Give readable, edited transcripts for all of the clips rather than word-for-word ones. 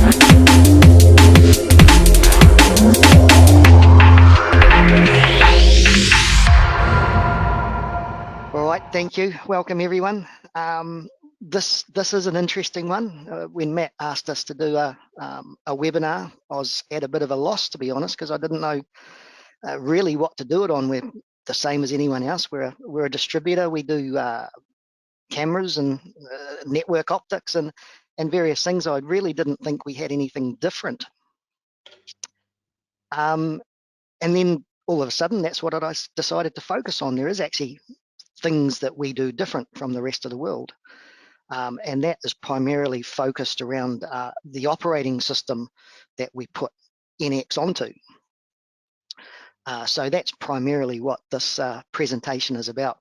All right, thank you. Welcome everyone. This is an interesting one. When Matt asked us to do a webinar, I was at a bit of a loss, to be honest, because I didn't know really what to do it on. We're the same as anyone else. We're a distributor. We do cameras and network optics and various things. I really didn't think we had anything different. And then all of a sudden, that's what I decided to focus on. There is actually things that we do different from the rest of the world. And that is primarily focused around the operating system that we put NX onto. So that's primarily what this presentation is about.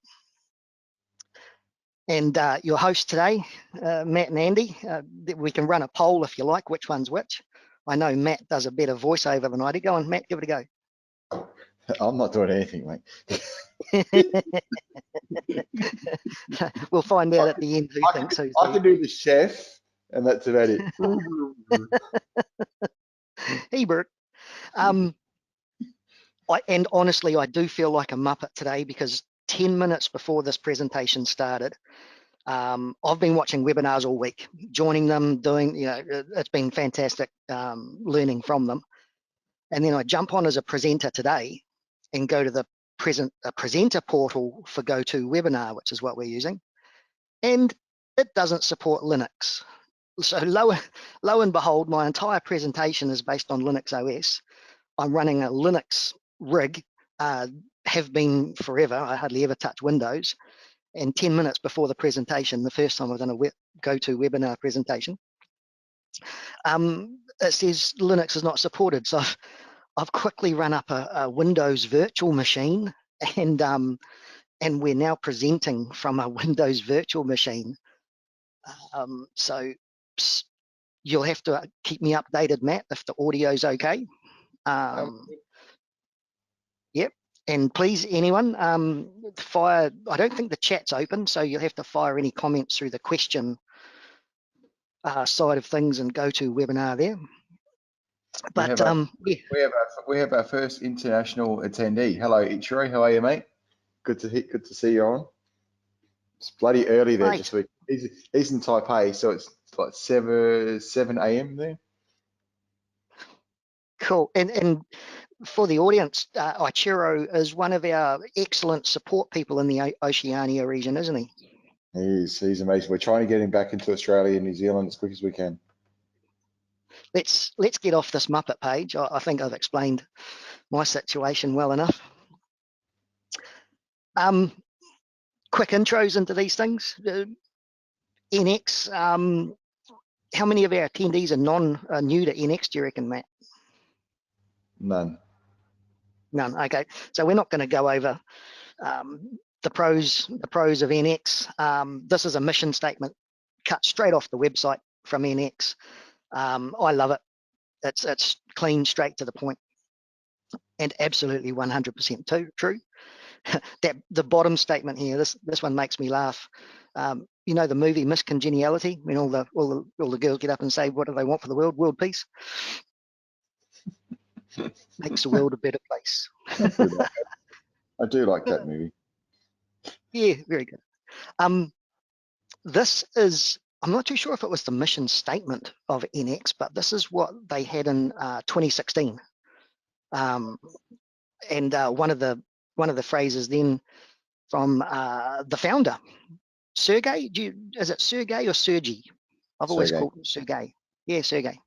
And your hosts today, Matt and Andy, we can run a poll if you like, which one's which. I know Matt does a better voiceover than I do. Go on, Matt, give it a go. I'm not doing anything, mate. We'll find out at the end who thinks who's. I can do the chef, and that's about it. Hebert. And honestly, I do feel like a muppet today because 10 minutes before this presentation started, I've been watching webinars all week, joining them, doing, it's been fantastic learning from them. And then I jump on as a presenter today and go to the presenter portal for GoToWebinar, which is what we're using. And it doesn't support Linux. So lo and behold, my entire presentation is based on Linux OS. I'm running a Linux rig, have been forever. I hardly ever touch Windows. And 10 minutes before the presentation, the first time I've done a GoToWebinar presentation, it says Linux is not supported. So I've quickly run up a Windows virtual machine, and we're now presenting from a Windows virtual machine. So you'll have to keep me updated, Matt, if the audio's okay. Yep. And please, anyone, fire. I don't think the chat's open, so you'll have to fire any comments through the question side of things and GoToWebinar there. But we have our first international attendee. Hello, Ichiro. How are you, mate? Good to see you on. It's bloody early there this week. He's in Taipei, so it's like 7 a.m. there. Cool. And for the audience, Ichiro is one of our excellent support people in the Oceania region, isn't he? He's amazing. We're trying to get him back into Australia and New Zealand as quick as we can. Let's get off this Muppet page. I think I've explained my situation well enough. Quick intros into these things. NX. How many of our attendees are new to NX? Do you reckon, Matt? None. None. Okay. So we're not going to go over the pros of NX. This is a mission statement cut straight off the website from NX. I love it. It's clean, straight to the point, and absolutely 100% true. That the bottom statement here, this one makes me laugh. You know the movie Miss Congeniality, when all the girls get up and say, what do they want for the world? World peace. Makes the world a better place. I do like that movie. Yeah, very good. This is, I'm not too sure if it was the mission statement of NX, but this is what they had in 2016. And one of the phrases then from the founder, Sergey. Is it Sergey or Sergey? I've always called him Sergey. Yeah, Sergey.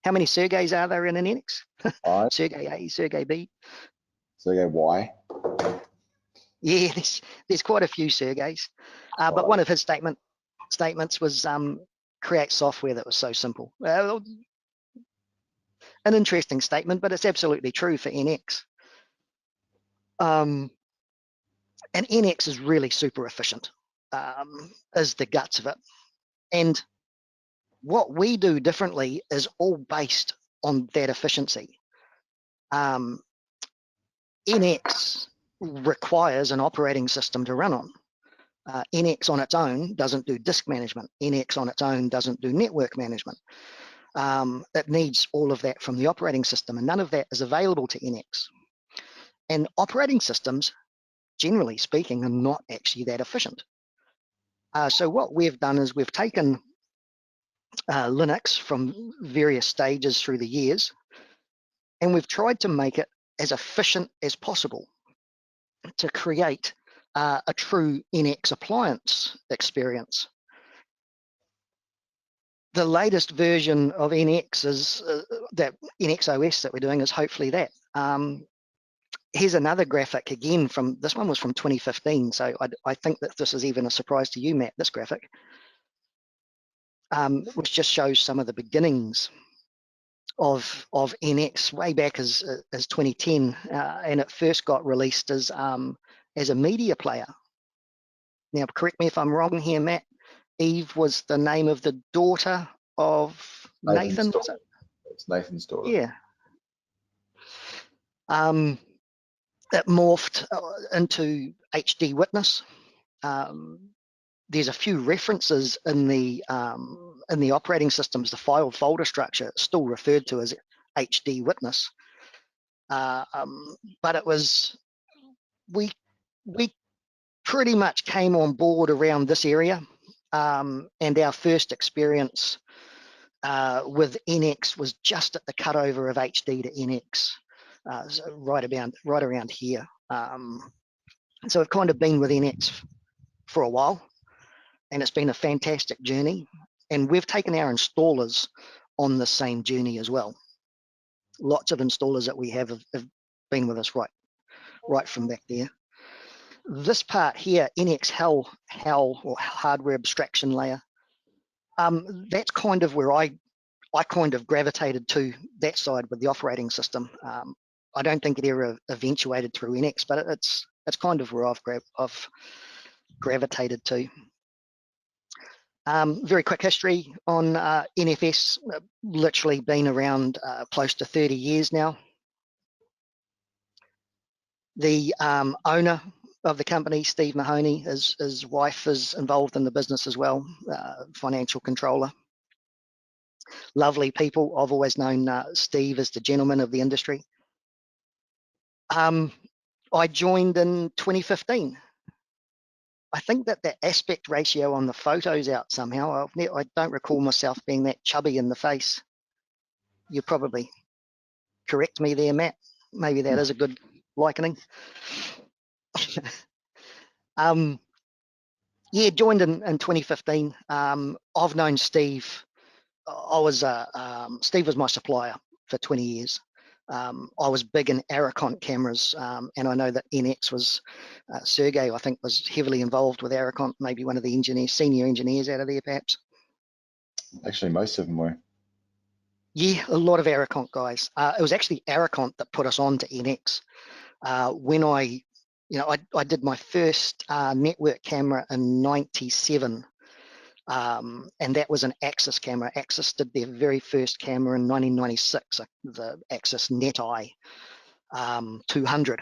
How many Sergeys are there in an NX? 5. Sergey A, Sergey B. Sergey Y. Yeah, there's quite a few Sergeys. But one of his statements was create software that was so simple. An interesting statement, but it's absolutely true for NX. And NX is really super efficient, is the guts of it. And what we do differently is all based on that efficiency. NX requires an operating system to run on. NX on its own doesn't do disk management. NX on its own doesn't do network management. it needs all of that from the operating system, and none of that is available to NX. And operating systems, generally speaking, are not actually that efficient. So what we've done is we've taken Linux from various stages through the years, and we've tried to make it as efficient as possible to create a true NX appliance experience. The latest version of NX is that NxOS that we're doing is hopefully that. Here's another graphic again from, this one was from 2015, so I think that this is even a surprise to you, Matt, this graphic, which just shows some of the beginnings of NX way back as 2010, and it first got released as a media player. Now, correct me if I'm wrong here, Matt. Eve was the name of the daughter of Nathan. It's Nathan's daughter. Yeah. It morphed into HD Witness. There's a few references in the operating systems. The file folder structure is still referred to as HD Witness, but it was we pretty much came on board around this area, and our first experience with NX was just at the cutover of HD to NX, so right around here. So we've kind of been with NX for a while, and it's been a fantastic journey. And we've taken our installers on the same journey as well. Lots of installers that we have been with us right from back there. This part here, NX HAL or hardware abstraction layer, that's kind of where I kind of gravitated to that side with the operating system. I don't think it ever eventuated through NX, but it's kind of where I've gravitated to. Very quick history on NFS, literally been around close to 30 years now. The owner of the company, Steve Mahoney, his wife is involved in the business as well, financial controller. Lovely people. I've always known Steve as the gentleman of the industry. I joined in 2015. I think that the aspect ratio on the photo's out somehow. I don't recall myself being that chubby in the face. You probably correct me there, Matt. Maybe that is a good likening. Yeah, joined in 2015. I've known Steve. Steve was my supplier for 20 years. I was big in Aricont cameras, and I know that NX was, Sergey, I think, was heavily involved with Aricont, maybe one of the senior engineers out of there, perhaps. Actually, most of them were. Yeah, a lot of Aricont guys. It was actually Aricont that put us on to NX. When I did my first network camera in '97. And that was an Axis camera. Axis did their very first camera in 1996, the Axis Net-Eye 200.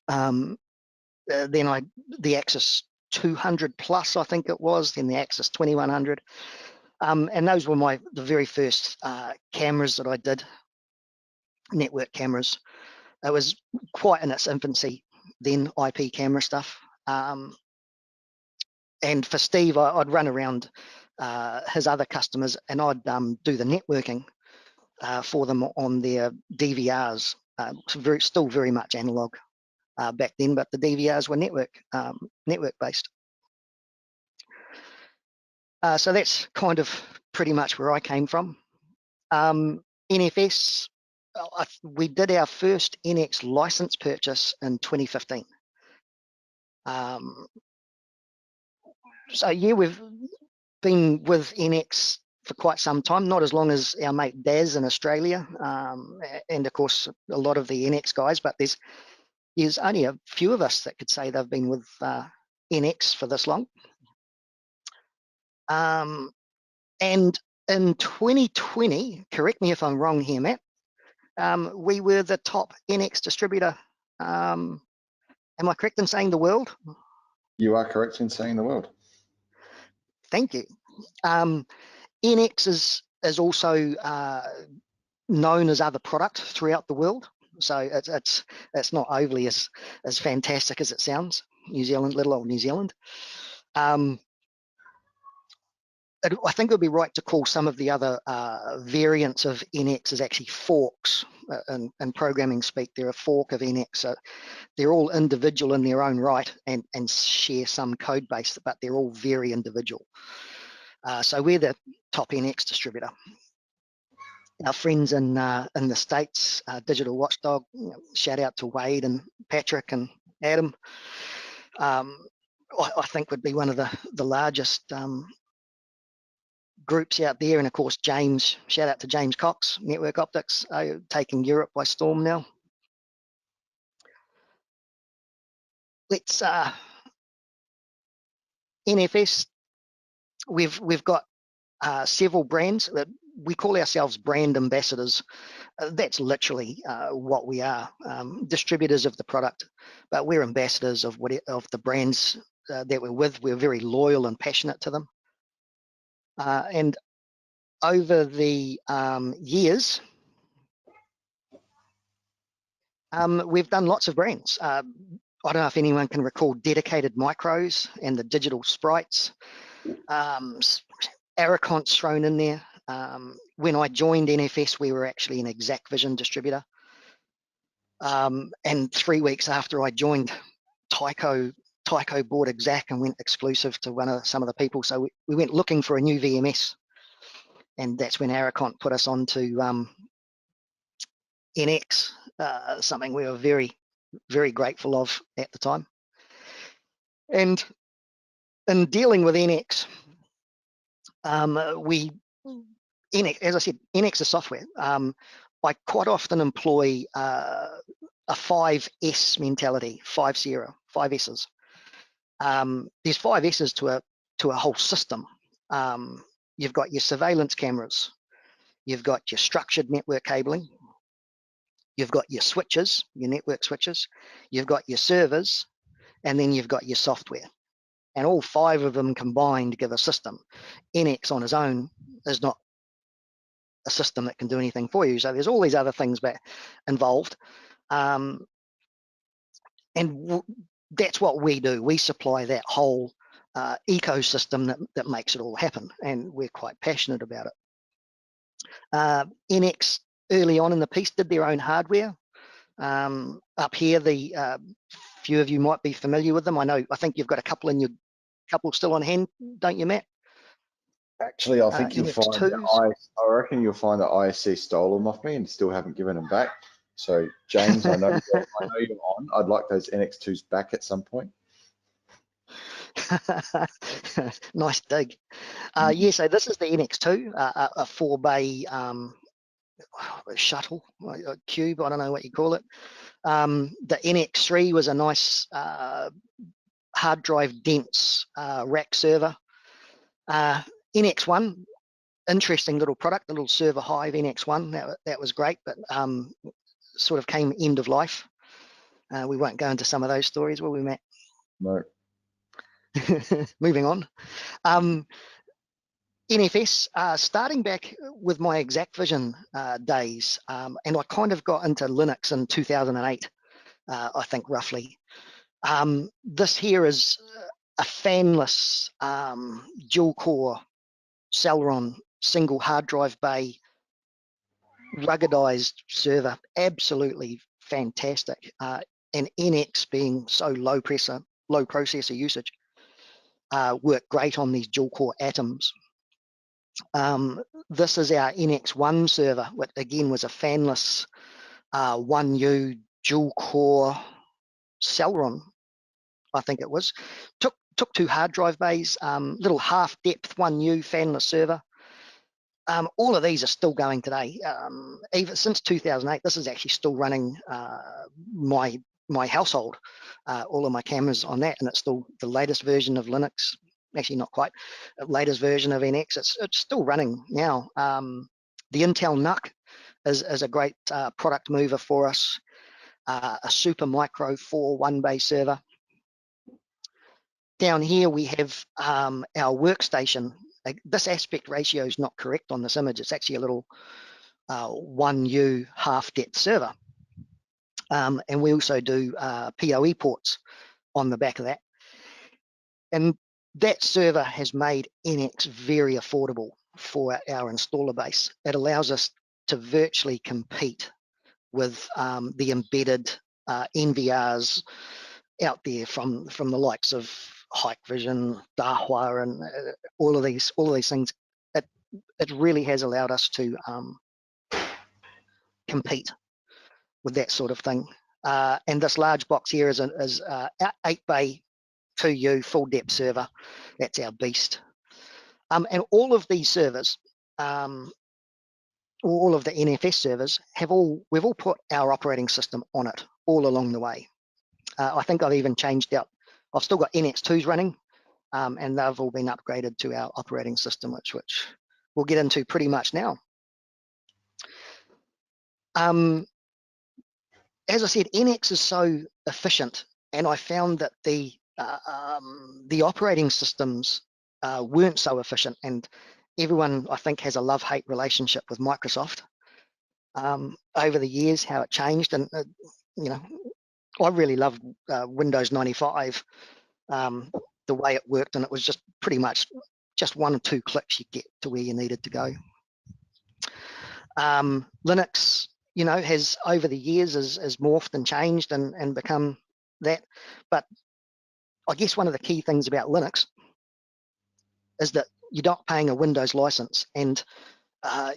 Then the Axis 200 Plus, I think it was, then the Axis 2100. And those were the very first cameras that I did, network cameras. It was quite in its infancy then, IP camera stuff. And for Steve, I'd run around his other customers, and I'd do the networking for them on their DVRs. Still very much analog back then, but the DVRs were network based. So that's kind of pretty much where I came from. NFS, we did our first NX license purchase in 2015. So yeah, we've been with NX for quite some time, not as long as our mate Daz in Australia, and of course a lot of the NX guys, but there's only a few of us that could say they've been with NX for this long. And in 2020, correct me if I'm wrong here, Matt, we were the top NX distributor. Am I correct in saying the world? You are correct in saying the world. Thank you. NX is is also known as other product throughout the world. So it's not overly as fantastic as it sounds. New Zealand, little old New Zealand. I think it would be right to call some of the other variants of NX as actually forks. In programming speak, they're a fork of NX. So they're all individual in their own right and share some code base, but they're all very individual. So we're the top NX distributor. Our friends in the States, Digital Watchdog, shout out to Wade and Patrick and Adam, I think would be one of the largest groups out there. And of course, James, shout out to James Cox, Network Optics, taking Europe by storm now. Let's NFS. We've got several brands that we call ourselves brand ambassadors. That's literally what we are, distributors of the product, but we're ambassadors of the brands that we're with. We're very loyal and passionate to them. And over the years, we've done lots of brands. I don't know if anyone can recall Dedicated Micros and the digital sprites. Aracont's thrown in there. When I joined NFS, we were actually an Exact Vision distributor. And 3 weeks after I joined, Tyco bought Exact and went exclusive to some of the people. So we went looking for a new VMS. And that's when Aracont put us onto NX, something we were very, very grateful of at the time. And in dealing with NX, NX, as I said, NX is software. I quite often employ a 5S mentality, 5 S's. There's 5 S's to a whole system. You've got your surveillance cameras, you've got your structured network cabling, you've got your switches, your network switches, you've got your servers, and then you've got your software. And all 5 of them combined give a system. NX on its own is not a system that can do anything for you. So there's all these other things involved. And that's what we do. We supply that whole ecosystem that makes it all happen. And we're quite passionate about it. NX early on in the piece did their own hardware. Up here, the few of you might be familiar with them. I think you've got a couple still on hand, don't you, Matt? Actually, I think you'll find that I reckon you'll find that ISC stole them off me and still haven't given them back. So James, I know you're on. I'd like those NX2s back at some point. Nice dig. Yeah, so this is the NX2, a 4-bay shuttle, a cube, I don't know what you call it. The NX3 was a nice hard drive dense rack server. NX1, interesting little product, the little server hive NX1, that was great, but sort of came end of life. We won't go into some of those stories, will we, Matt? No. Moving on. NFS, starting back with my Exact Vision days, and I kind of got into Linux in 2008, I think roughly. This here is a fanless dual core Celeron single hard drive bay ruggedized server, absolutely fantastic. And NX being so low processor usage, worked great on these dual core atoms. This is our NX1 server, which again was a fanless 1U dual core Celeron, I think it was. Took 2 hard drive bays, little half depth 1U fanless server. All of these are still going today. Even since 2008, this is actually still running my household, all of my cameras on that, and it's still the latest version of Linux. Actually, not quite, latest version of NX. It's still running now. The Intel NUC is a great product mover for us. A super micro 4 1-bay server. Down here we have our workstation. this aspect ratio is not correct on this image. It's actually a little 1U half depth server. And we also do PoE ports on the back of that. And that server has made NX very affordable for our installer base. It allows us to virtually compete with the embedded NVRs out there from the likes of Hikvision, Dahua, and all of these things. It really has allowed us to compete with that sort of thing. And this large box here is 8 bay 2U full depth server. That's our beast. And all of these servers, all of the NFS servers, we've all put our operating system on it all along the way. I think I've even changed out. I've still got NX2s running, and they've all been upgraded to our operating system, which we'll get into pretty much now. As I said, NX is so efficient, and I found that the operating systems weren't so efficient, and everyone, I think, has a love-hate relationship with Microsoft over the years, how it changed. And you know, I really loved Windows 95, the way it worked, and it was just pretty much just 1 or 2 clicks you get to where you needed to go. Linux, you know, has over the years has morphed and changed and become that. But I guess one of the key things about Linux is that you're not paying a Windows license, and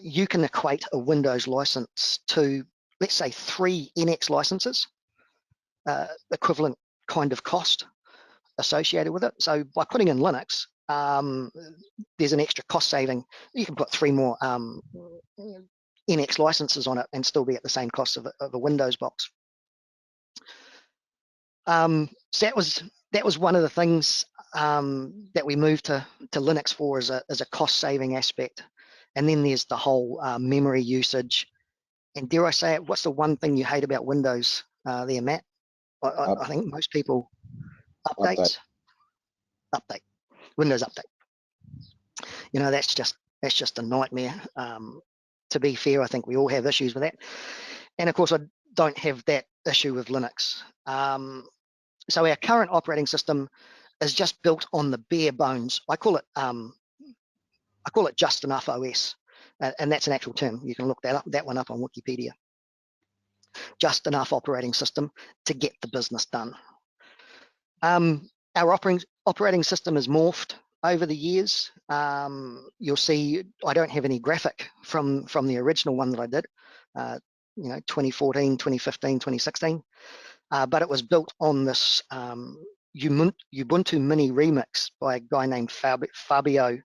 you can equate a Windows license to, let's say, 3 NX licenses, equivalent kind of cost associated with it. So by putting in Linux, there's an extra cost saving. You can put 3 more NX licenses on it and still be at the same cost of a Windows box. So that was one of the things that we moved to Linux for as a cost saving aspect. And then there's the whole memory usage. And dare I say it, what's the one thing you hate about Windows there, Matt? I think most people, updates. Update. Windows Update. You know, that's just a nightmare. To be fair, I think we all have issues with that. And of course, I don't have that issue with Linux. So our current operating system is just built on the bare bones. I call it just enough OS, and that's an actual term. You can look that one up on Wikipedia. Just enough operating system to get the business done. Our operating system has morphed over the years. You'll see I don't have any graphic from the original one that I did, you know, 2014, 2015, 2016. But it was built on this Ubuntu Mini remix by a guy named Fabio.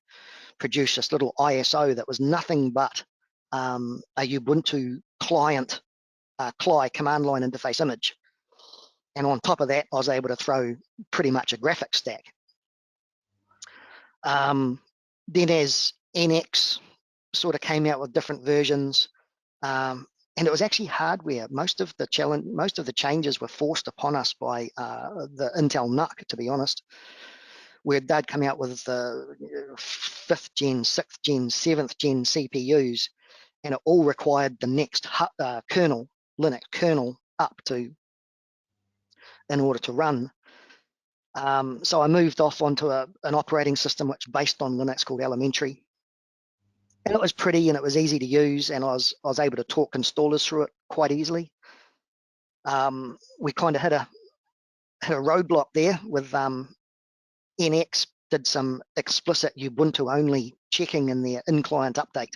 Produced this little ISO that was nothing but a Ubuntu client CLI command line interface image. And on top of that, I was able to throw pretty much a graphic stack. Then as NX sort of came out with different versions, and it was actually hardware. Most of the changes were forced upon us by the Intel NUC, to be honest, where they'd come out with the 5th gen, 6th gen, 7th gen CPUs, and it all required the next kernel, Linux kernel, up to in order to run. So I moved off onto an operating system which based on Linux called Elementary. And it was pretty and it was easy to use, and I was able to talk installers through it quite easily. We kind of hit a roadblock there with NX did some explicit Ubuntu only checking in their in-client update.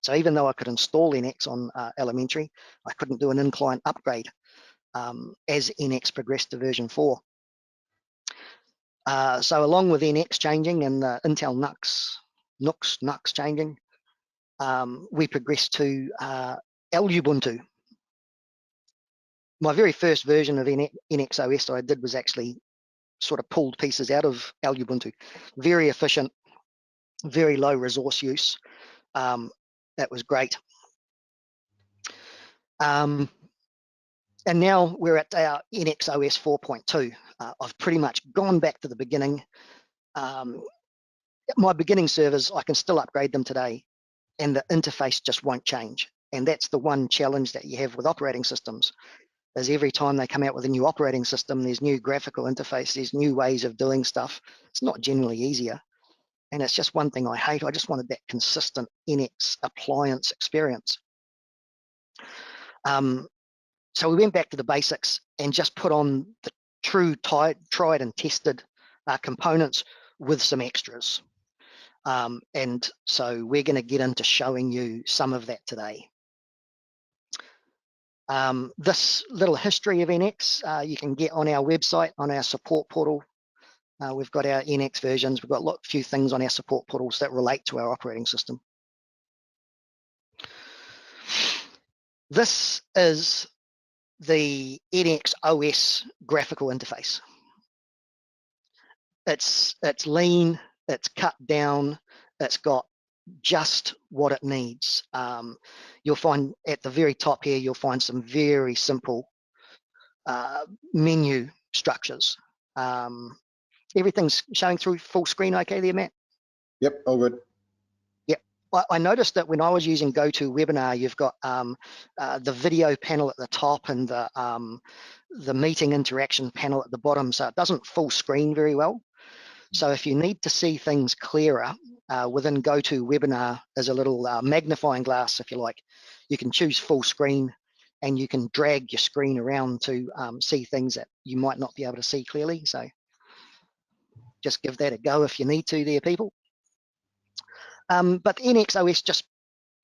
So even though I could install NX on Elementary, I couldn't do an in-client upgrade as NX progressed to version 4. So along with NX changing and the Intel NUCs changing, we progressed to Ubuntu. My very first version of NxOS I did was actually sort of pulled pieces out of Ubuntu. Very efficient, very low resource use. That was great. And now we're at our NxOS 4.2. I've pretty much gone back to the beginning. My beginning servers, I can still upgrade them today, and the interface just won't change. And that's the one challenge that you have with operating systems, is every time they come out with a new operating system, there's new graphical interface, there's new ways of doing stuff. It's not generally easier. And it's just one thing I hate. I just wanted that consistent NX appliance experience. So we went back to the basics and just put on the true tried and tested components with some extras. And so we're going to get into showing you some of that today. This little history of NX you can get on our website, on our support portal. We've got our NX versions. We've got a few things on our support portals that relate to our operating system. This is the NxOS graphical interface. It's lean, it's cut down, it's got just what it needs. You'll find at the very top here, you'll find some very simple menu structures. Everything's showing through full screen okay there, Matt? Yep, all good. Yep. I noticed that when I was using GoToWebinar, you've got the video panel at the top and the meeting interaction panel at the bottom, so it doesn't full screen very well. So if you need to see things clearer, within GoToWebinar there's a little magnifying glass, if you like. You can choose full screen and you can drag your screen around to see things that you might not be able to see clearly. So just give that a go if you need to there, people. But NxOS just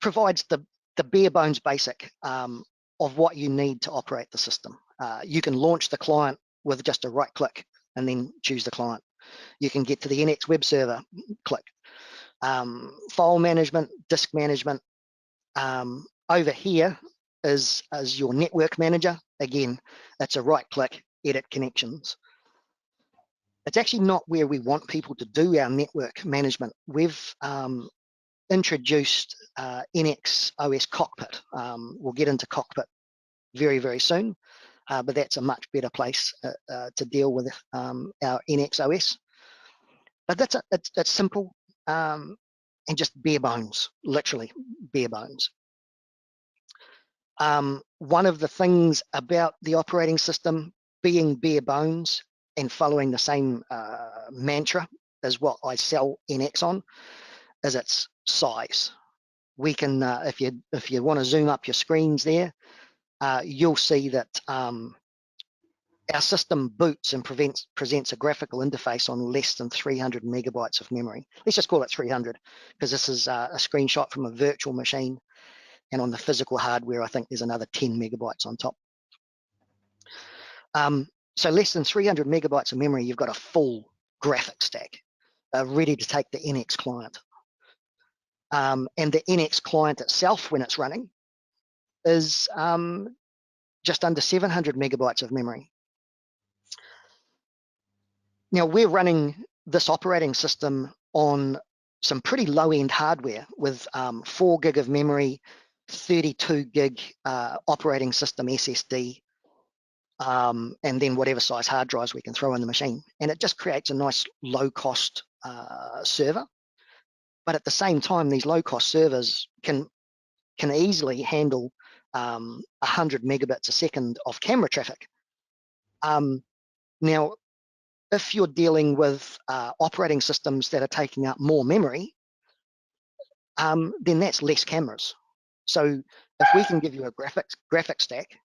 provides the bare bones basic of what you need to operate the system. You can launch the client with just a right click and then choose the client. You can get to the NX web server, click. File management, disk management. Over here is your network manager. Again, that's a right click, edit connections. It's actually not where we want people to do our network management. We've introduced NxOS Cockpit. We'll get into Cockpit very, very soon, but that's a much better place to deal with our NxOS. But it's simple and just bare bones, literally bare bones. One of the things about the operating system being bare bones and following the same mantra as what I sell NX on is its size. We can, if you want to zoom up your screens there, you'll see that our system boots and presents a graphical interface on less than 300 megabytes of memory. Let's just call it 300 because this is a screenshot from a virtual machine, and on the physical hardware, I think there's another 10 megabytes on top. So less than 300 megabytes of memory, you've got a full graphic stack ready to take the NX client. And the NX client itself, when it's running, is just under 700 megabytes of memory. Now, we're running this operating system on some pretty low-end hardware with 4 gig of memory, 32 gig operating system SSD, and then whatever size hard drives we can throw in the machine. And it just creates a nice low-cost server. But at the same time, these low-cost servers can easily handle 100 megabits a second of camera traffic. Now, if you're dealing with operating systems that are taking up more memory, then that's less cameras. So if we can give you a graphic stack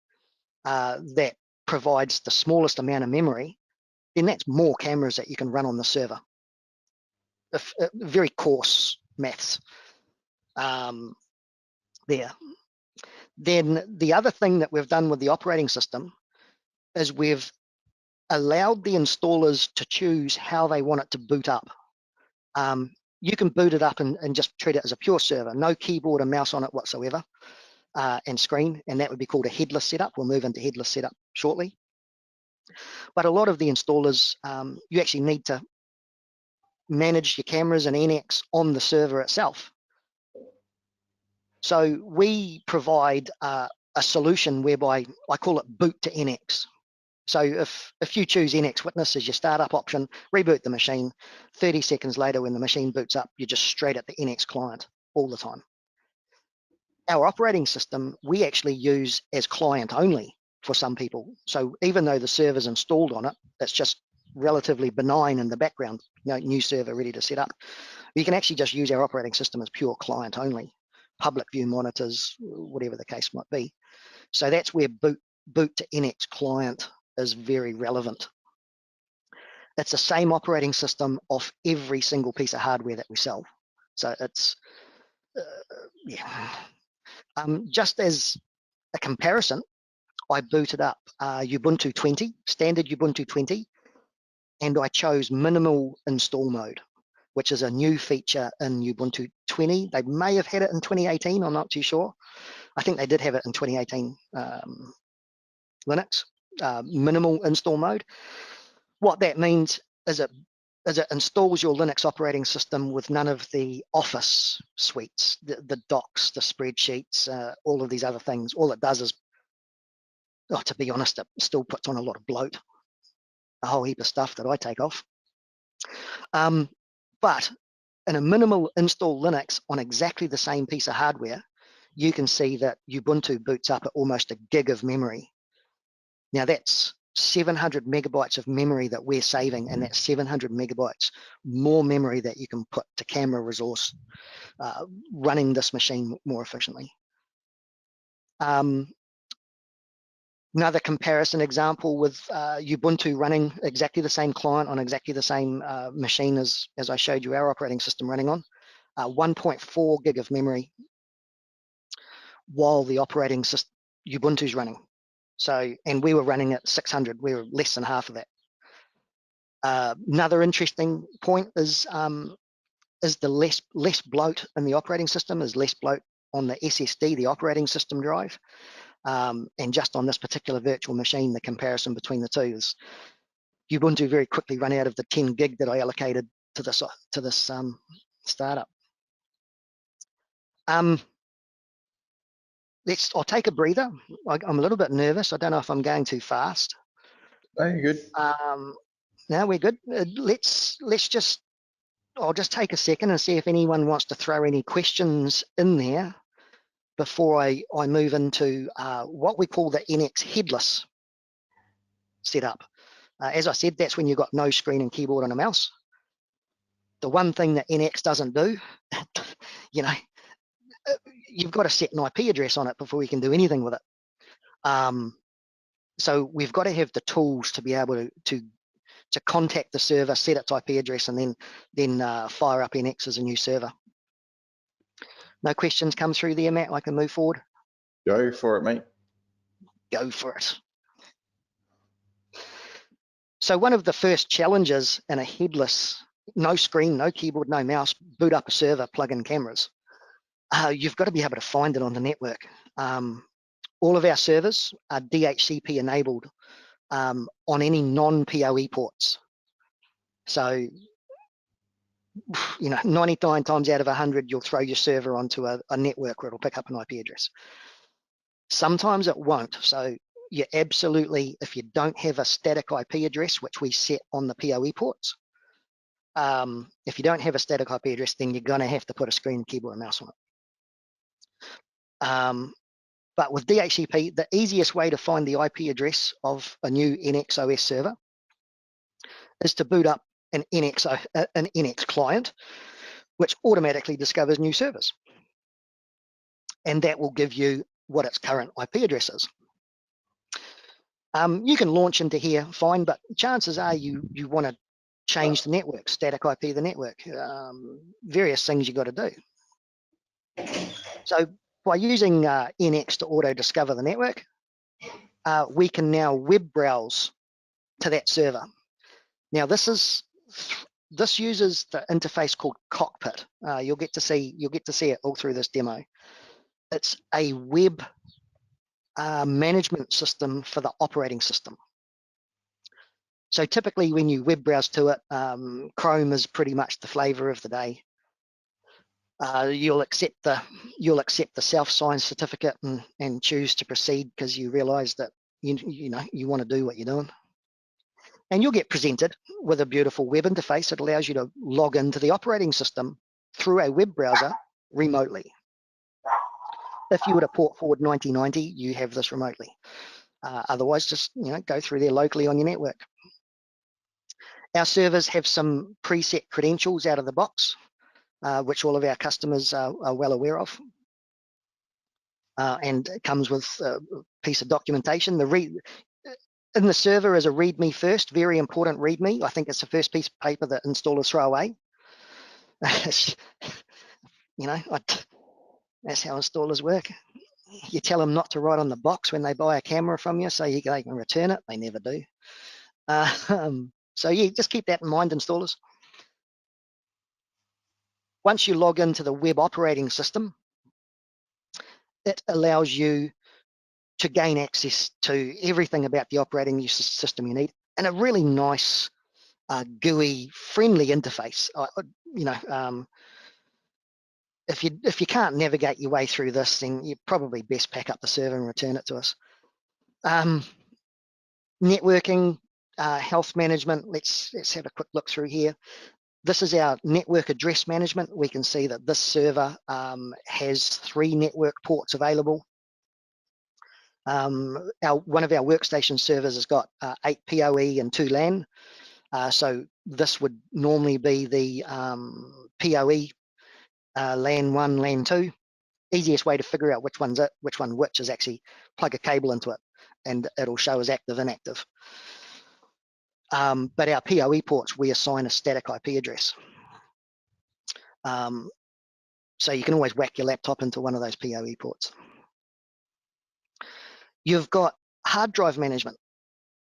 that provides the smallest amount of memory, then that's more cameras that you can run on the server. Very coarse maths there. Then the other thing that we've done with the operating system is we've allowed the installers to choose how they want it to boot up. You can boot it up and just treat it as a pure server, no keyboard and mouse on it whatsoever, and screen, and that would be called a headless setup. We'll move into headless setup shortly. But a lot of the installers, you actually need to manage your cameras and NX on the server itself. So we provide a solution whereby I call it boot to NX. So if you choose Nx Witness as your startup option, reboot the machine, 30 seconds later when the machine boots up, you're just straight at the Nx client all the time. Our operating system, we actually use as client only for some people. So even though the server's installed on it, it's just relatively benign in the background, new server ready to set up. You can actually just use our operating system as pure client only, public view monitors, whatever the case might be. So that's where boot to Nx client is very relevant. It's the same operating system off every single piece of hardware that we sell. So it's, yeah. Just as a comparison, I booted up Ubuntu 20, standard Ubuntu 20, and I chose minimal install mode, which is a new feature in Ubuntu 20. They may have had it in 2018, I'm not too sure. I think they did have it in 2018 Linux, minimal install mode. What that means is it installs your Linux operating system with none of the Office suites, the docs, the spreadsheets, all of these other things. All it does is, to be honest, it still puts on a lot of bloat, a whole heap of stuff that I take off. But in a minimal install Linux on exactly the same piece of hardware, you can see that Ubuntu boots up at almost a gig of memory. Now that's 700 megabytes of memory that we're saving, and that's 700 megabytes more memory that you can put to camera resource running this machine more efficiently. Another comparison example with Ubuntu running exactly the same client on exactly the same machine as I showed you our operating system running on, 1.4 gig of memory while the operating system Ubuntu's running. So, and we were running at 600, we were less than half of that. Another interesting point is the less bloat in the operating system, is less bloat on the SSD, the operating system drive. And just on this particular virtual machine, the comparison between the two is Ubuntu very quickly ran out of the 10 gig that I allocated to this startup. I'll take a breather. I'm a little bit nervous. I don't know if I'm going too fast. No, you're good. No, we're good. I'll just take a second and see if anyone wants to throw any questions in there before I move into what we call the Nx Headless setup. As I said, that's when you've got no screen and keyboard and a mouse. The one thing that Nx doesn't do, you've got to set an IP address on it before we can do anything with it. So we've got to have the tools to be able to contact the server, set its IP address, and then fire up Nx as a new server. No questions come through there, Matt? I can move forward? Go for it, mate. Go for it. So one of the first challenges in a headless, no screen, no keyboard, no mouse, boot up a server, plug in cameras, you've got to be able to find it on the network. All of our servers are DHCP enabled on any non-PoE ports. So, 99 times out of 100, you'll throw your server onto a network where it'll pick up an IP address. Sometimes it won't. So you absolutely, if you don't have a static IP address, which we set on the PoE ports, if you don't have a static IP address, then you're going to have to put a screen, keyboard, and mouse on it. But with DHCP, the easiest way to find the IP address of a new NxOS server is to boot up an Nx client, which automatically discovers new servers. And that will give you what its current IP address is. You can launch into here, fine, but chances are you want to change the network, static IP of the network, various things you got to do. So by using Nx to auto-discover the network, we can now web browse to that server. Now this uses the interface called Cockpit. You'll get to see it all through this demo. It's a web management system for the operating system. So typically when you web browse to it, Chrome is pretty much the flavor of the day. You'll accept the self-signed certificate and choose to proceed because you realize that you know, you want to do what you're doing. And you'll get presented with a beautiful web interface that allows you to log into the operating system through a web browser remotely. If you were to port forward 9090, you have this remotely. Otherwise, just, you know, go through there locally on your network. Our servers have some preset credentials out of the box, which all of our customers are well aware of. And it comes with a piece of documentation. In the server is a README first, very important README. I think it's the first piece of paper that installers throw away. You know, that's how installers work. You tell them not to write on the box when they buy a camera from you, so they can return it. They never do. So yeah, just keep that in mind, installers. Once you log into the web operating system, it allows you to gain access to everything about the operating system you need and a really nice GUI friendly interface. You know, if you can't navigate your way through this, then you probably best pack up the server and return it to us. Networking, health management. Let's have a quick look through here. This is our network address management. We can see that this server has 3 network ports available. One of our workstation servers has got 8 PoE and 2 LAN. So this would normally be the PoE LAN 1, LAN 2. Easiest way to figure out which one's it, which is actually plug a cable into it, and it'll show as active, inactive. But our PoE ports, we assign a static IP address. So you can always whack your laptop into one of those PoE ports. You've got hard drive management.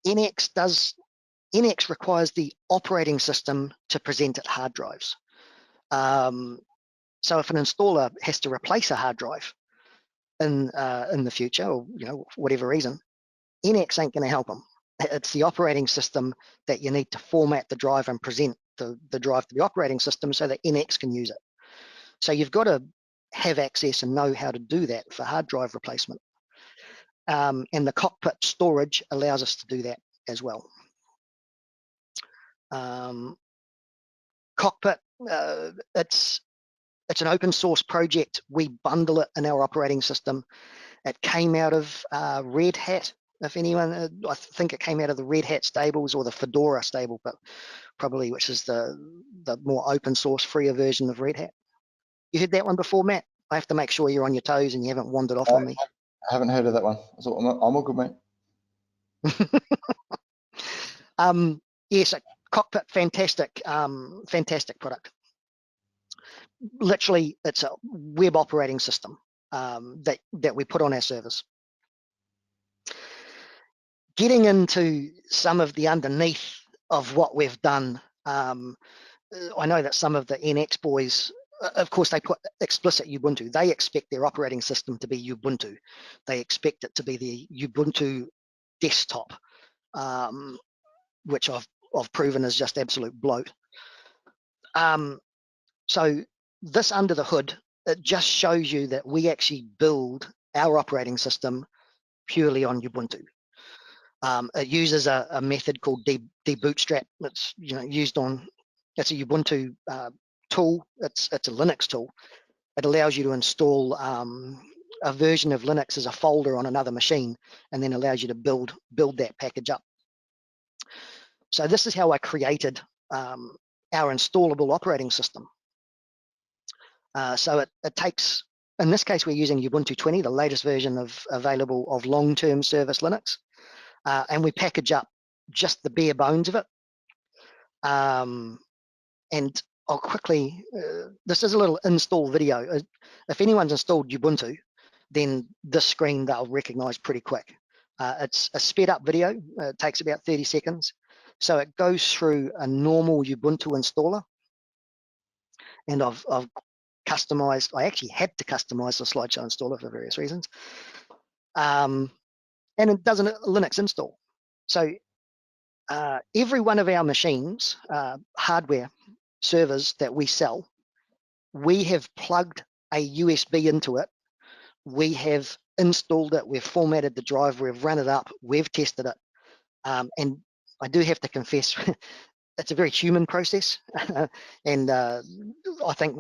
Nx requires the operating system to present at hard drives. So if an installer has to replace a hard drive in the future, or you know, whatever reason, Nx ain't going to help them. It's the operating system that you need to format the drive and present the drive to the operating system so that Nx can use it. So you've got to have access and know how to do that for hard drive replacement. And the cockpit storage allows us to do that as well. Cockpit, it's an open source project. We bundle it in our operating system. It came out of Red Hat. If anyone, I think it came out of the Red Hat stables or the Fedora stable, but probably which is the more open source, freer version of Red Hat. You heard that one before, Matt? I have to make sure you're on your toes and you haven't wandered off on me. I haven't heard of that one. So I'm all good, mate. Yes, Cockpit, fantastic, fantastic product. Literally, it's a web operating system that we put on our servers. Getting into some of the underneath of what we've done, I know that some of the NX boys, of course, they put explicit Ubuntu. They expect their operating system to be Ubuntu. They expect it to be the Ubuntu desktop, which I've proven is just absolute bloat. So this under the hood, it just shows you that we actually build our operating system purely on Ubuntu. It uses a method called debootstrap. It's used on. It's a Ubuntu tool. It's a Linux tool. It allows you to install a version of Linux as a folder on another machine, and then allows you to build that package up. So this is how I created our installable operating system. So it takes, in this case, we're using Ubuntu 20, the latest version available of long-term service Linux. And we package up just the bare bones of it. And I'll quickly, this is a little install video. If anyone's installed Ubuntu, then this screen they'll recognize pretty quick. It's a sped up video. It takes about 30 seconds. So it goes through a normal Ubuntu installer. And I've customized, I actually had to customize the slideshow installer for various reasons. And it does a Linux install. So every one of our machines, hardware servers that we sell, we have plugged a USB into it we have installed it, we've formatted the drive, we've run it up, we've tested it, and I do have to confess, it's a very human process, and I think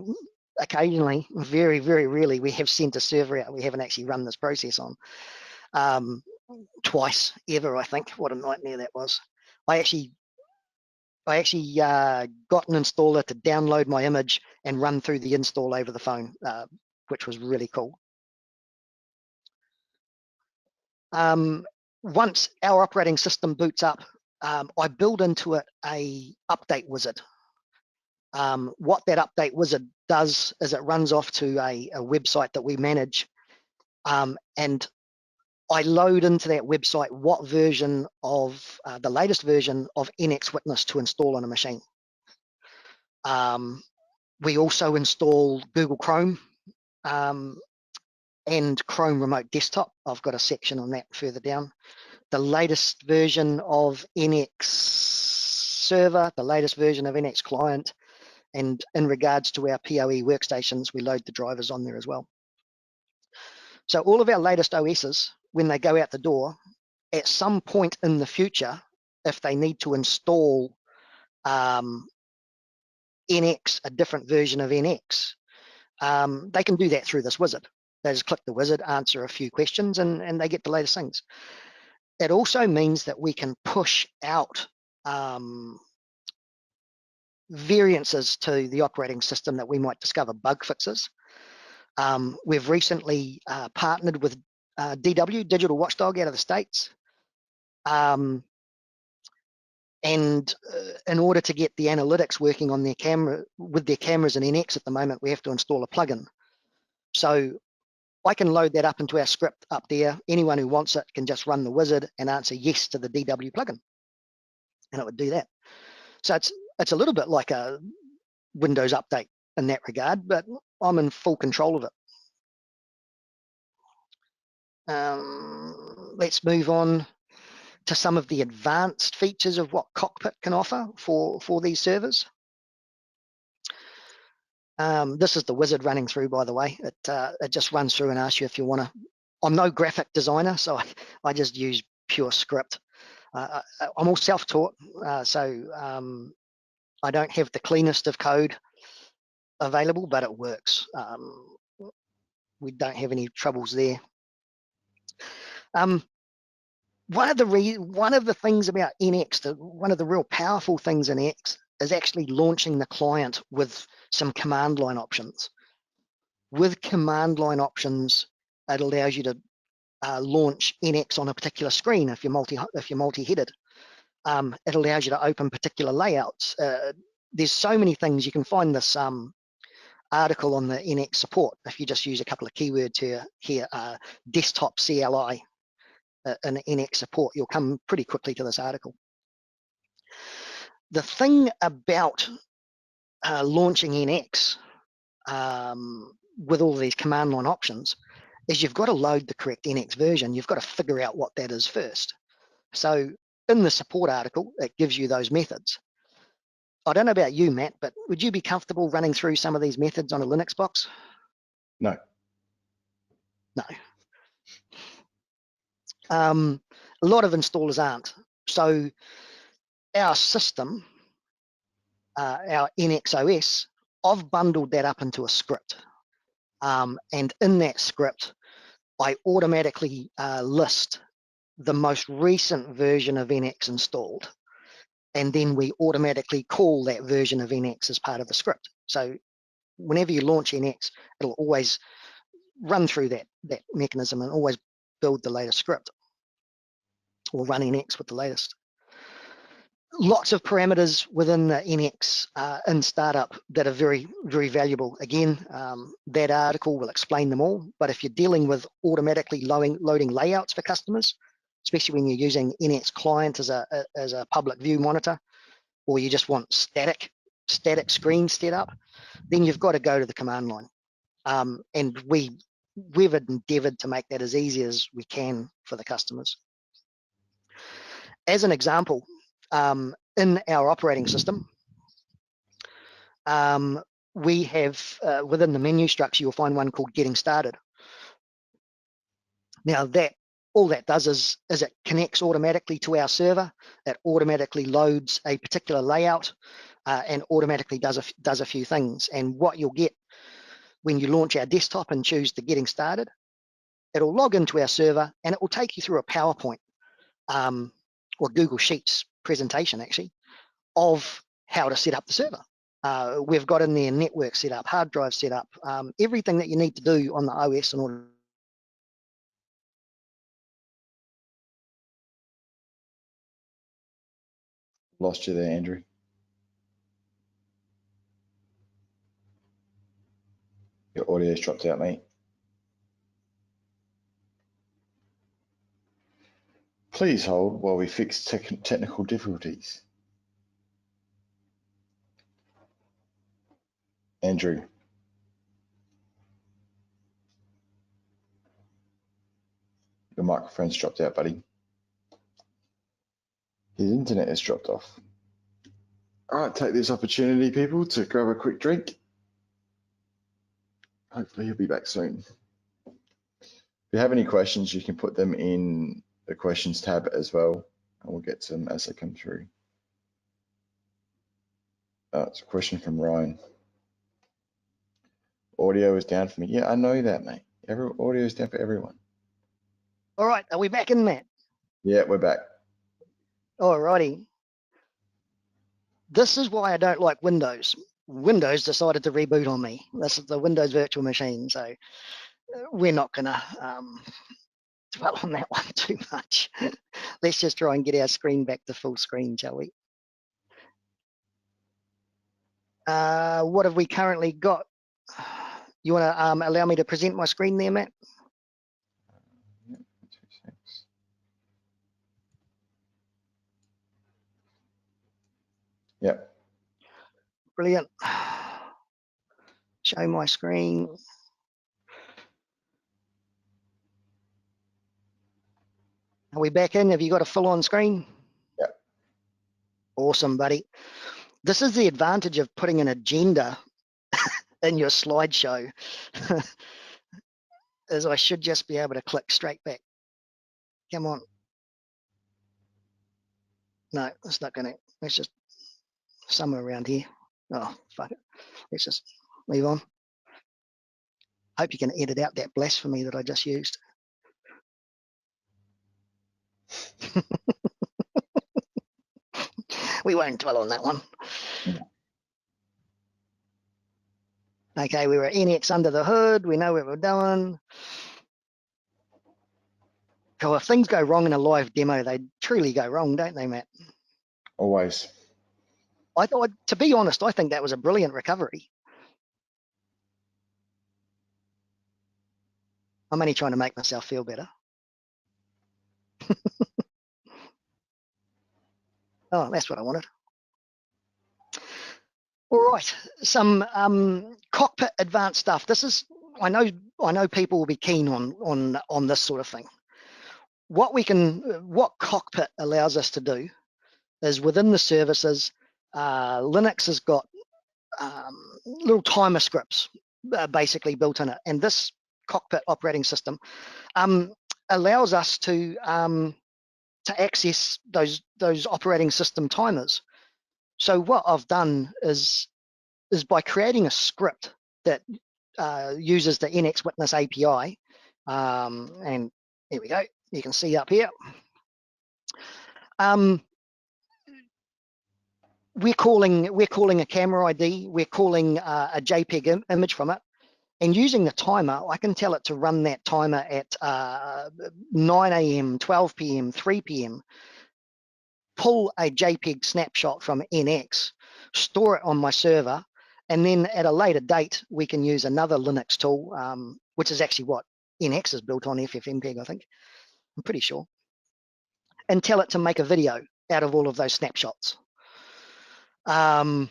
occasionally, very, very rarely, we have sent a server out we haven't actually run this process on. Twice ever, I think. What a nightmare that was. I actually got an installer to download my image and run through the install over the phone, which was really cool. Once our operating system boots up, I build into it a update wizard. What that update wizard does is it runs off to a website that we manage, and I load into that website what version of the latest version of Nx Witness to install on a machine. We also install Google Chrome and Chrome Remote Desktop. I've got a section on that further down. The latest version of Nx Server, the latest version of Nx Client, and in regards to our PoE workstations, we load the drivers on there as well. So all of our latest OSs, when they go out the door, at some point in the future, if they need to install NX, a different version of NX, they can do that through this wizard. They just click the wizard, answer a few questions, and they get the latest things. It also means that we can push out variances to the operating system that we might discover, bug fixes. We've recently partnered with DW, Digital Watchdog, out of the States. And in order to get the analytics working on their camera, with their cameras in NX at the moment, we have to install a plugin. So I can load that up into our script up there. Anyone who wants it can just run the wizard and answer yes to the DW plugin, and it would do that. So it's a little bit like a Windows update in that regard, but I'm in full control of it. Let's move on to some of the advanced features of what Cockpit can offer for these servers. This is the wizard running through, by the way. It just runs through and asks you if you want to. I'm no graphic designer, so I just use pure script. I'm all self-taught, so I don't have the cleanest of code available, but it works. We don't have any troubles there. One of the things about NX, one of the real powerful things in X is actually launching the client with some command line options. With command line options, it allows you to launch NX on a particular screen if you're multi-headed. It allows you to open particular layouts. There's so many things. You can find this article on the NX support if you just use a couple of keywords here, desktop CLI. In NX support, you'll come pretty quickly to this article. The thing about launching NX with all these command line options is you've got to load the correct NX version. You've got to figure out what that is first. So in the support article, it gives you those methods. I don't know about you, Matt, but would you be comfortable running through some of these methods on a Linux box? No. No. A lot of installers aren't. So our system, our NxOS, I've bundled that up into a script. And in that script, I automatically list the most recent version of NX installed. And then we automatically call that version of NX as part of the script. So whenever you launch NX, it'll always run through that mechanism and always build the latest script, or run NX with the latest. Lots of parameters within the NX in startup that are very, very valuable. Again, that article will explain them all, but if you're dealing with automatically loading layouts for customers, especially when you're using NX Client as a public view monitor, or you just want static screen set up, then you've got to go to the command line. And we've endeavored to make that as easy as we can for the customers. As an example, in our operating system, we have, within the menu structure, you'll find one called Getting Started. Now all that does is it connects automatically to our server. It automatically loads a particular layout and automatically does a few things. And what you'll get when you launch our desktop and choose the getting started, it'll log into our server and it will take you through a PowerPoint or Google Sheets presentation actually of how to set up the server. We've got in there network set up, hard drive set up, everything that you need to do on the OS in order. Lost you there, Andrew. Your audio's dropped out, mate. Please hold while we fix technical difficulties. Andrew. Your microphone's dropped out, buddy. His internet has dropped off. All right, take this opportunity, people, to grab a quick drink. Hopefully he'll be back soon. If you have any questions, you can put them in the questions tab as well, and we'll get to them as they come through. It's a question from Ryan. Audio is down for me. Yeah, I know that, mate. Audio is down for everyone. All right, are we back in, Matt? Yeah, we're back. All righty. This is why I don't like Windows. Windows decided to reboot on me. This is the Windows virtual machine, so we're not gonna dwell on that one too much. Let's just try and get our screen back to full screen, shall we? What have we currently got? You want to allow me to present my screen there, Matt? Yep. Brilliant. Show my screen. Are we back in? Have you got a full on screen? Yep. Awesome, buddy. This is the advantage of putting an agenda in your slideshow. Is I should just be able to click straight back. Come on. No, it's not going to. Let's just somewhere around here. Oh, fuck it. Let's just move on. Hope you can edit out that blasphemy that I just used. We won't dwell on that one. Okay, we were at NX under the hood. We know what we're doing. So if things go wrong in a live demo, they truly go wrong, don't they, Matt? Always. I thought, to be honest, I think that was a brilliant recovery. I'm only trying to make myself feel better. Oh, that's what I wanted. All right, some cockpit advanced stuff. This is, I know people will be keen on this sort of thing. What cockpit allows us to do is within the services, Linux has got little timer scripts basically built in it, and this cockpit operating system allows us to access those operating system timers. So what I've done is by creating a script that uses the Nx Witness API, and here we go. You can see up here. We're calling a camera ID. We're calling a JPEG image from it, and using the timer, I can tell it to run that timer at 9 a.m., 12 p.m., 3 p.m. Pull a JPEG snapshot from NX, store it on my server, and then at a later date, we can use another Linux tool, which is actually what NX is built on, FFmpeg, I think. I'm pretty sure. And tell it to make a video out of all of those snapshots. That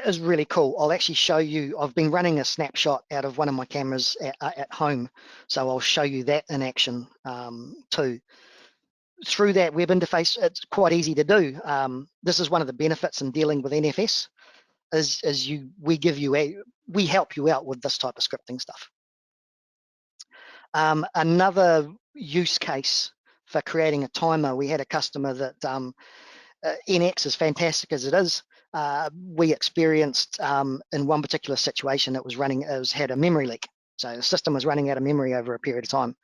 is really cool. I'll actually show you. I've been running a snapshot out of one of my cameras at home, so I'll show you that in action too. Through that web interface, it's quite easy to do. This is one of the benefits in dealing with NFS, we help you out with this type of scripting stuff. Another use case for creating a timer, we had a customer that NX, as fantastic as it is, we experienced in one particular situation, it had a memory leak. So the system was running out of memory over a period of time.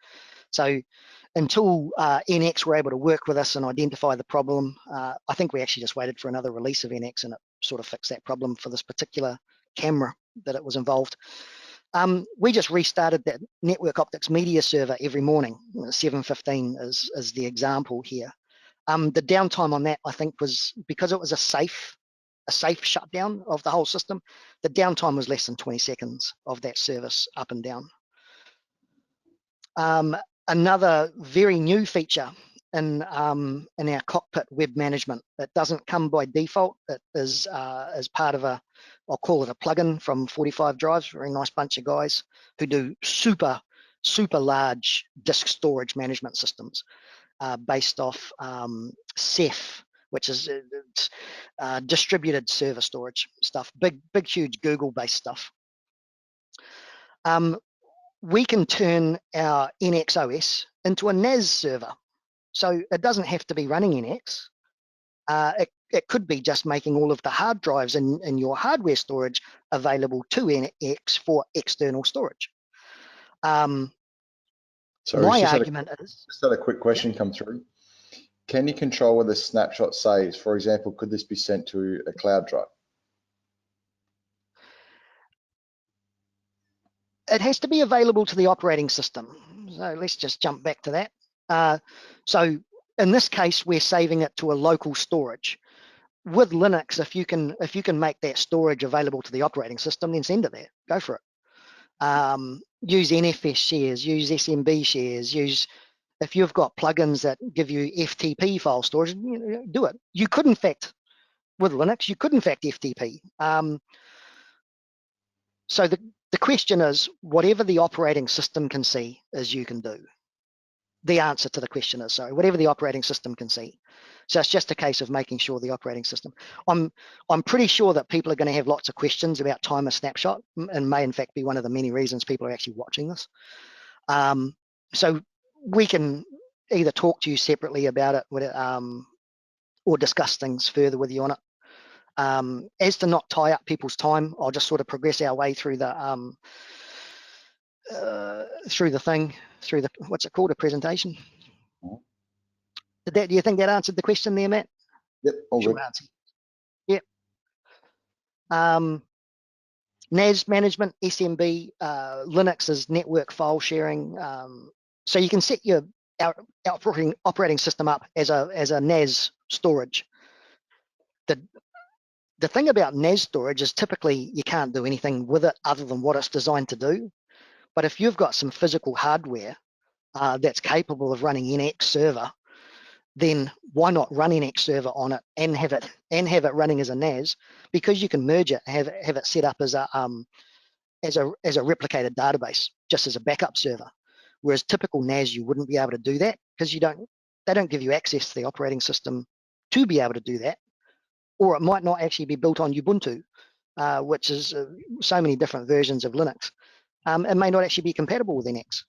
So until NX were able to work with us and identify the problem, I think we actually just waited for another release of NX and it sort of fixed that problem for this particular camera that it was involved. We just restarted that network optics media server every morning. 7:15 is the example here. The downtime on that, I think, was because it was a safe shutdown of the whole system. The downtime was less than 20 seconds of that service up and down. Another very new feature in our cockpit web management. It doesn't come by default. It is as part of I'll call it a plugin from 45 Drives, very nice bunch of guys who do super large disk storage management systems based off Ceph, which is distributed server storage stuff, big, huge Google-based stuff. We can turn our NxOS into a NAS server. So it doesn't have to be running NX. It could be just making all of the hard drives in your hardware storage available to NX for external storage. Sorry, my argument is... Just had a quick question come through. Can you control where the snapshot saves? For example, could this be sent to a cloud drive? It has to be available to the operating system. So let's just jump back to that. So in this case, we're saving it to a local storage. With Linux, if you can make that storage available to the operating system, then send it there. Go for it. Use NFS shares, use SMB shares, if you've got plugins that give you FTP file storage, do it. You could, in fact, with Linux, FTP. So the question is, whatever the operating system can see is you can do. The answer to the question is, sorry, whatever the operating system can see. So it's just a case of making sure the operating system. I'm pretty sure that people are going to have lots of questions about timer snapshot, and may in fact be one of the many reasons people are actually watching this. So we can either talk to you separately about it, or discuss things further with you on it. As to not tie up people's time, I'll just sort of progress our way through the what's it called, a presentation. Do you think that answered the question there, Matt? Yep, all Short good. answer. Yep. NAS management, SMB, Linux is network file sharing. So you can set your operating system up as a NAS storage. The thing about NAS storage is typically you can't do anything with it other than what it's designed to do. But if you've got some physical hardware that's capable of running NX server, then why not run NX server on it and have it running as a NAS, because you can merge it, have it set up as a replicated database, just as a backup server. Whereas typical NAS, you wouldn't be able to do that because they don't give you access to the operating system to be able to do that, or it might not actually be built on Ubuntu, which is so many different versions of Linux. It may not actually be compatible with NX.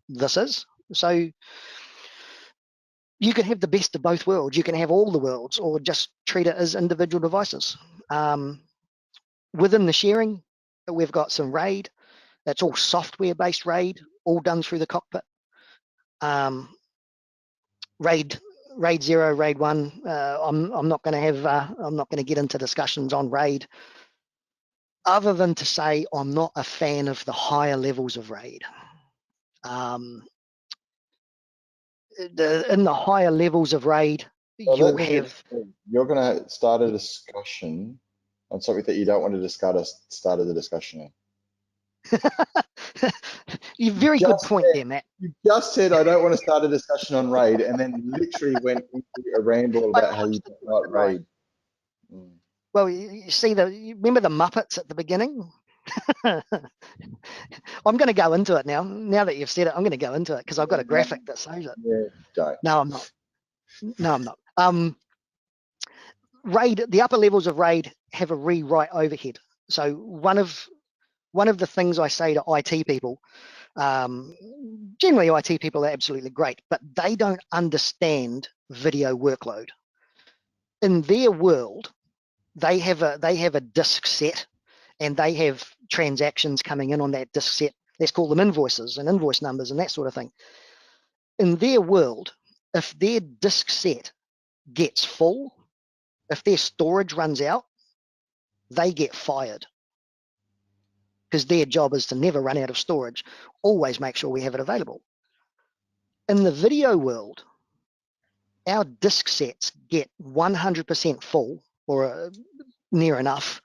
This is. So you can have the best of both worlds. You can have all the worlds, or just treat it as individual devices. Within the sharing, we've got some RAID. That's all software-based RAID, all done through the cockpit. RAID 0, RAID 1. I'm not going to get into discussions on RAID, other than to say I'm not a fan of the higher levels of RAID. In the higher levels of RAID, you're going to start a discussion on something that you don't want to start a discussion on. You're very good point there, Matt. You just said I don't want to start a discussion on RAID, and then literally went into a ramble about how you don't like RAID. Well, you see, remember the Muppets at the beginning? I'm going to go into it now. Now that you've said it, I'm going to go into it because I've got a graphic that says it. Yeah, don't. No, I'm not. RAID, the upper levels of RAID have a rewrite overhead. So one of one of the things I say to IT people, generally IT people are absolutely great, but they don't understand video workload. In their world, they have a disk set, and they have transactions coming in on that disk set. Let's call them invoices and invoice numbers and that sort of thing. In their world, if their disk set gets full, if their storage runs out, they get fired, because their job is to never run out of storage, always make sure we have it available. In the video world, our disk sets get 100% full, or near enough,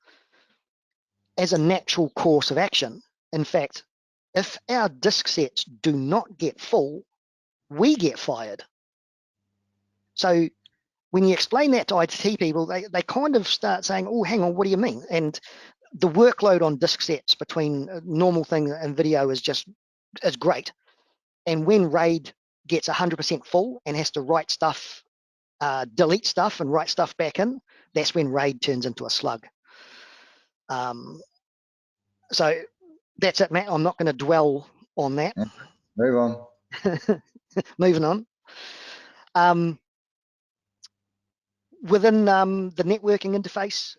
as a natural course of action. In fact, if our disk sets do not get full, we get fired. So when you explain that to IT people, they kind of start saying, oh, hang on, what do you mean? And the workload on disk sets between normal thing and video is great. And when RAID gets 100% full and has to write stuff, delete stuff and write stuff back in, that's when RAID turns into a slug. So that's it, Matt. I'm not going to dwell on that. Move on. Moving on. Within the networking interface,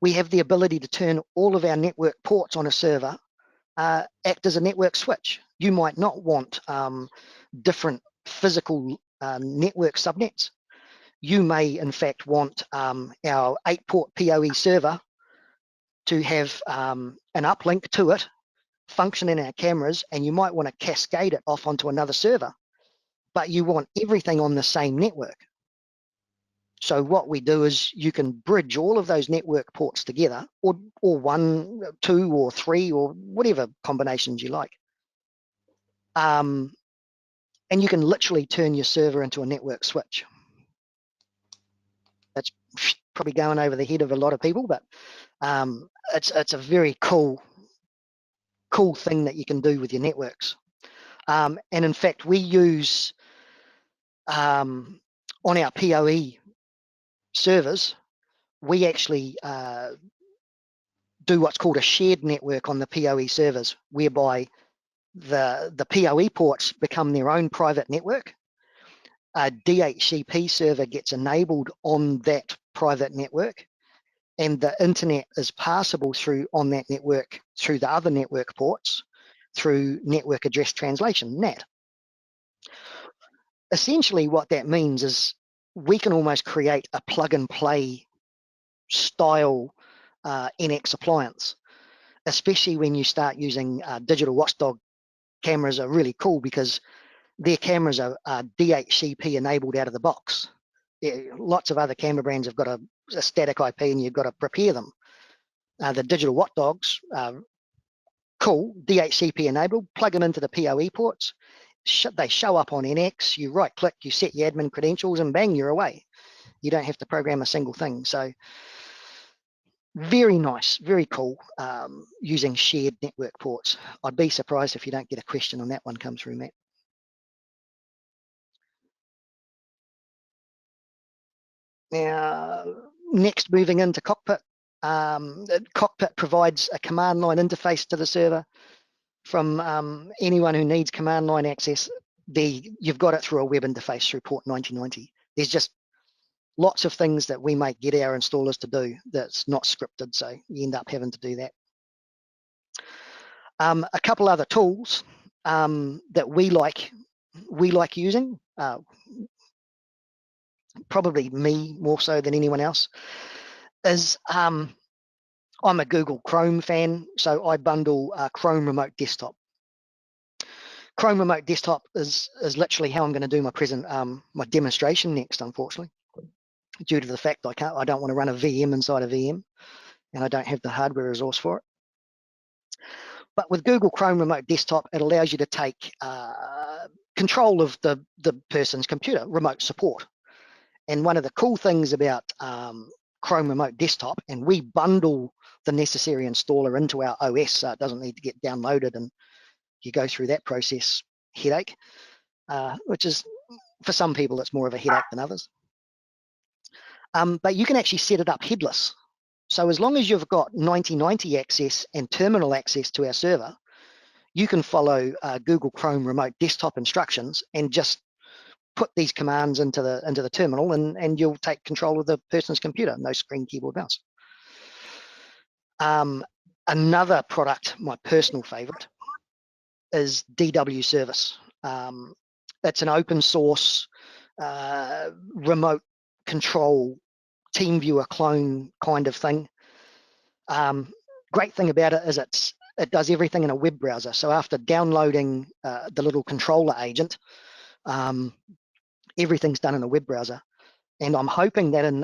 we have the ability to turn all of our network ports on a server act as a network switch. You might not want different physical network subnets. You may, in fact, want our 8-port PoE server to have an uplink to it, function in our cameras, and you might want to cascade it off onto another server, but you want everything on the same network. So what we do is you can bridge all of those network ports together, or 1, 2, or 3, or whatever combinations you like. And you can literally turn your server into a network switch. That's probably going over the head of a lot of people, but it's a very cool thing that you can do with your networks. And in fact, we use on our PoE servers, we actually do what's called a shared network on the PoE servers, whereby the PoE ports become their own private network. A DHCP server gets enabled on that private network, and the internet is passable on that network through the other network ports through network address translation, NAT. Essentially what that means is we can almost create a plug and play style NX appliance, especially when you start using digital watchdog cameras. Are really cool because their cameras are DHCP enabled out of the box. Lots of other camera brands have got a static IP and you've got to prepare them. The digital watchdogs, cool, DHCP enabled, plug them into the PoE ports, they show up on NX, you right click, you set your admin credentials, and bang, you're away. You don't have to program a single thing. So very nice, very cool, using shared network ports. I'd be surprised if you don't get a question on that one come through, Matt. Now, next, moving into Cockpit. Cockpit provides a command line interface to the server from anyone who needs command line access. You've got it through a web interface through port 9090. There's just lots of things that we might get our installers to do that's not scripted, so you end up having to do that. A couple other tools that we like using, probably me more so than anyone else, is I'm a Google Chrome fan, so I bundle Chrome Remote Desktop. Chrome Remote Desktop is literally how I'm going to do my demonstration next, unfortunately, due to the fact I don't want to run a VM inside a VM, and I don't have the hardware resource for it. But with Google Chrome Remote Desktop, it allows you to take control of the person's computer, remote support. And one of the cool things about Chrome Remote Desktop, and we bundle the necessary installer into our OS, so it doesn't need to get downloaded and you go through that process headache, which is, for some people, it's more of a headache than others. But you can actually set it up headless. So as long as you've got 9090 access and terminal access to our server, you can follow Google Chrome remote desktop instructions and just put these commands into the terminal, and you'll take control of the person's computer. No screen, keyboard, mouse. Another product, my personal favorite, is DW Service. It's an open source remote control team viewer clone kind of thing. Great thing about it is it does everything in a web browser. So after downloading the little controller agent, everything's done in a web browser. And I'm hoping that in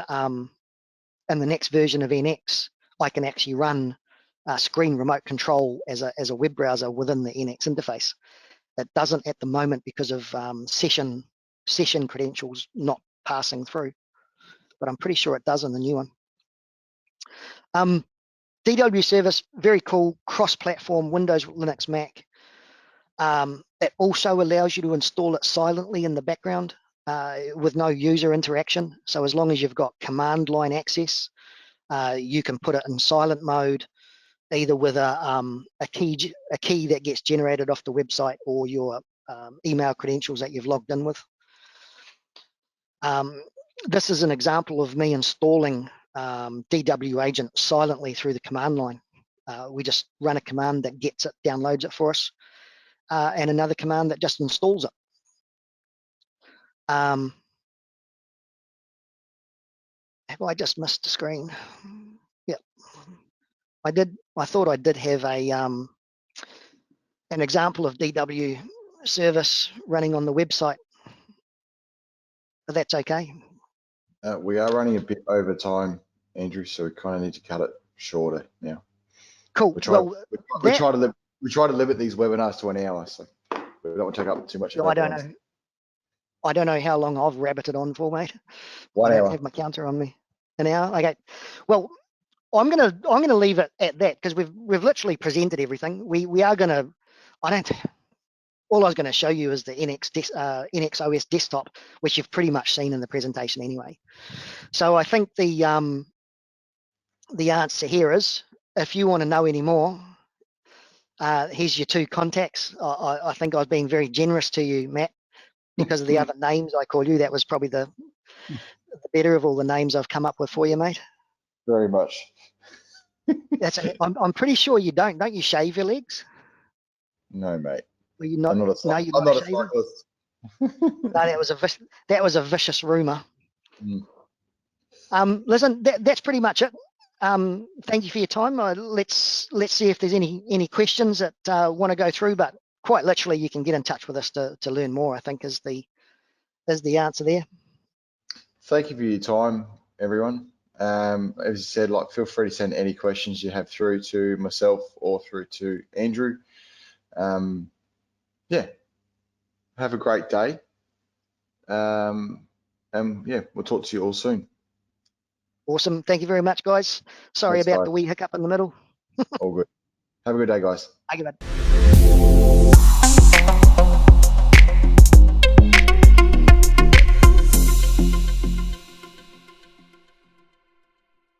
the next version of NX, I can actually run screen remote control as a web browser within the NX interface. It doesn't at the moment because of session credentials not passing through, but I'm pretty sure it does in the new one. DW Service, very cool, cross-platform, Windows, Linux, Mac. It also allows you to install it silently in the background with no user interaction. So as long as you've got command line access, you can put it in silent mode, either with a key that gets generated off the website or your email credentials that you've logged in with. This is an example of me installing DW agent silently through the command line. We just run a command that gets it, downloads it for us, and another command that just installs it. Have I just missed the screen? Yep, I did. I thought I did have an example of DW Service running on the website, but that's okay. We are running a bit over time, Andrew, so we kind of need to cut it shorter now. Cool. We try to limit these webinars to an hour, so we don't want to take up too much of that. I don't know how long I've rabbited on for, mate. 1 hour. I don't have my counter on me. An hour. Okay. Well, I'm gonna leave it at that because we've literally presented everything. We are gonna. All I was going to show you is the NxOS desktop, which you've pretty much seen in the presentation anyway. So I think the answer here is, if you want to know any more, here's your two contacts. I think I was being very generous to you, Matt, because of the other names I call you. That was probably the better of all the names I've come up with for you, mate. Very much. I'm pretty sure you don't you shave your legs? No, mate. Well, you're not, I'm not a cyclist. No, that was a vicious rumor. Listen, that's pretty much it. Thank you for your time. Let's see if there's any questions that want to go through, but quite literally you can get in touch with us to learn more, I think is the answer there. Thank you for your time, everyone. As you said, feel free to send any questions you have through to myself or through to Andrew. Yeah, have a great day. And yeah, we'll talk to you all soon. Awesome. Thank you very much, guys. Sorry about the wee hiccup in the middle. All good. Have a good day, guys. Thank you, bud.